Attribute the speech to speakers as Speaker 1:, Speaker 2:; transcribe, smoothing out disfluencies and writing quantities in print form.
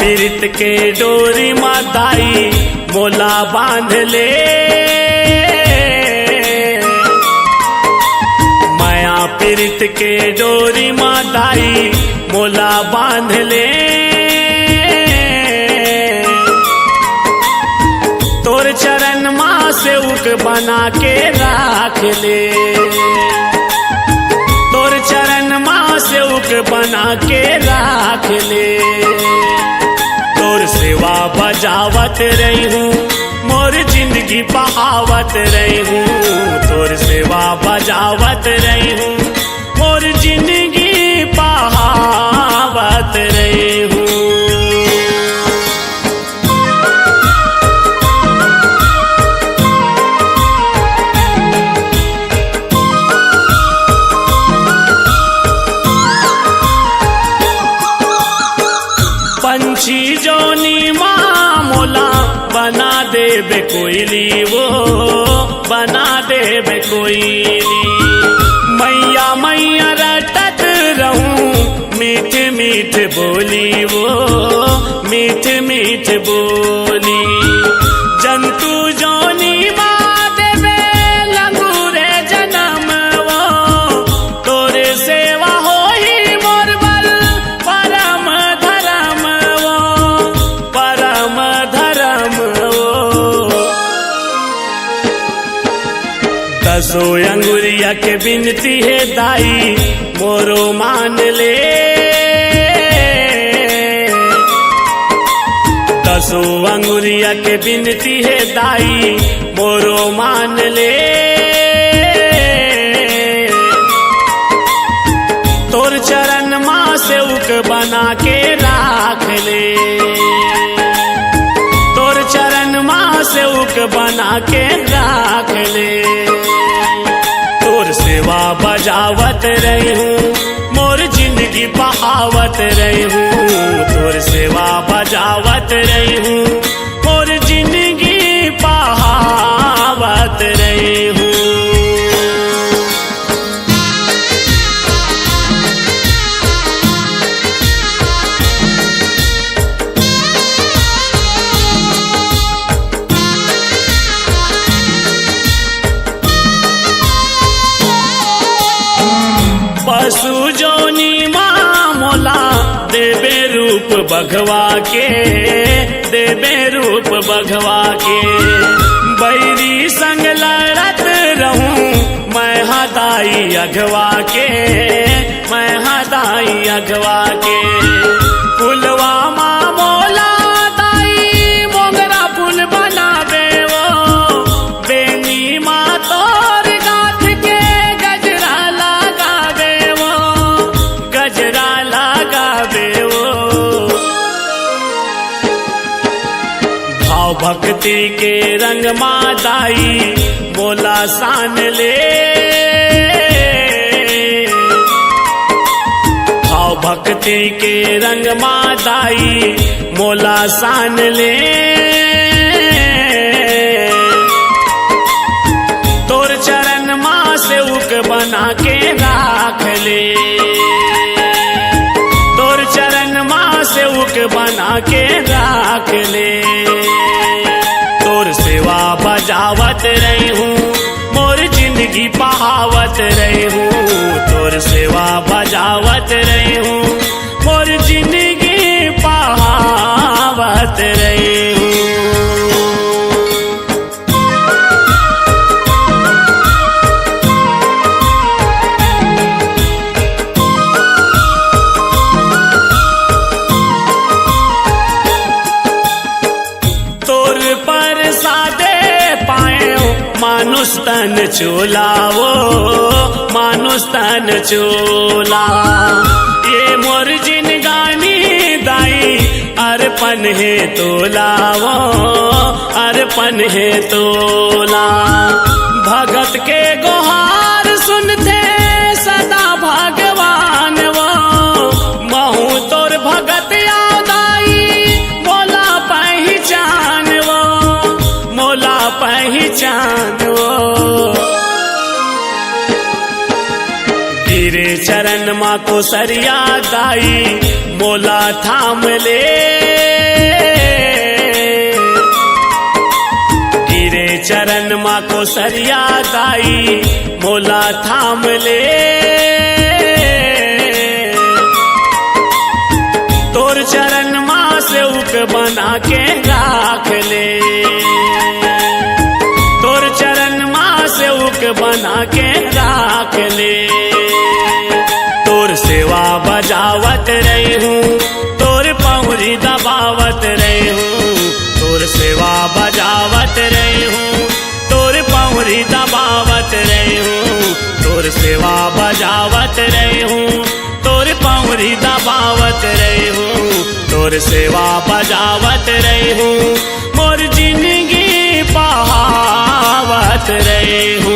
Speaker 1: पीरित के डोरी माताई मोला बांध ले, माया पीरित के डोरी माताई मोला बांध ले। तोर चरण माँ सेवक बना के राख ले, तोर चरण माँ सेवक बना के राख ले। तोर सेवा बजावत रही हूँ, मोर जिंदगी बहावत रही हूँ। तोर सेवा बजावत रही हूँ, मोर जिंदगी बहावत रही हूँ। पंछी जोनी माँ मोला बना देबे कोयली, वो बना देबे कोयली। मैया मैया रटत रहूं मीठ मीठ बोली, वो मीठ मीठ बोली। जंतु जोनी माँ देबे लंगूरे जन्म, वो तोरे सेवा होई मोर बल परम धर्म, वो परम धर्म। वो दसो अंगुरिया के बिनती है दाई मोरो मान ले, दसो अंगुरिया के बिनती है दाई मोरो मान ले। तोर चरण माँ सेवक बना के राख ले, तोर चरण माँ सेवक बना के राख ले। तोर सेवा बजावत रही हूँ, मोर जिंदगी बहावत रही हूँ। तोर सेवा बजावत रही हूँ, मोर जिंदगी बहावत रही हूँ। पशु जोनी माँ मोला देबे रूप बघवा के, देबे रूप बघवा के। बैरी संग लड़त रहूं मैं हदाई अघवा के, मैं हदाई अघवा के। फुलवा माँ मोला दाई मोगरा फूल बनावे, वो बेनी माँ तोर गाथ के गजरा लगावे, वो गजरा लगावे। वो भाव भक्ति के रंग मादाई मोला सान ले, भाव भक्ति के रंग मादाई मोला सान ले। तोर चरण माँ सेवक बना के राख ले, तोर चरण माँ सेवक बना के राख ले। तोर सेवा बजावत रही हूँ, मोर जिंदगी बहावत रही हूँ। तोर सेवा बजावत रही हूँ, मोर जिंदगी बहावत रही हूँ। मानुष तन चोला, वो मानुष तन चोला। ये मोर जिनगानी दाई अर्पण है तोला, वो अर्पण है तोला। भगत के गुहार सुनते सदा भगवान, वो महू तोर भगत दाई मोला पहचान, वो मोला पहचान। गिरे चरण माँ को सरिया दाई मोला थाम ले, चरणवा को सरिया दाई मोला थाम ले। तोर चरण माँ से उक बना के राख ले। तोर चरण माँ से उक बना के राख ले। तोर सेवा बजावत रही हूँ, तोर पहुरी दबावत रही हूँ। तोर सेवा बजावत रही हूँ, तोर पहुरी दबावत रही हूँ। तोर सेवा बजावत रही हूँ, तोर पहुरी दबावत रही हूँ। तोर सेवा बजावत रही हूँ, मोर जिंदगी बहावत रही हूँ।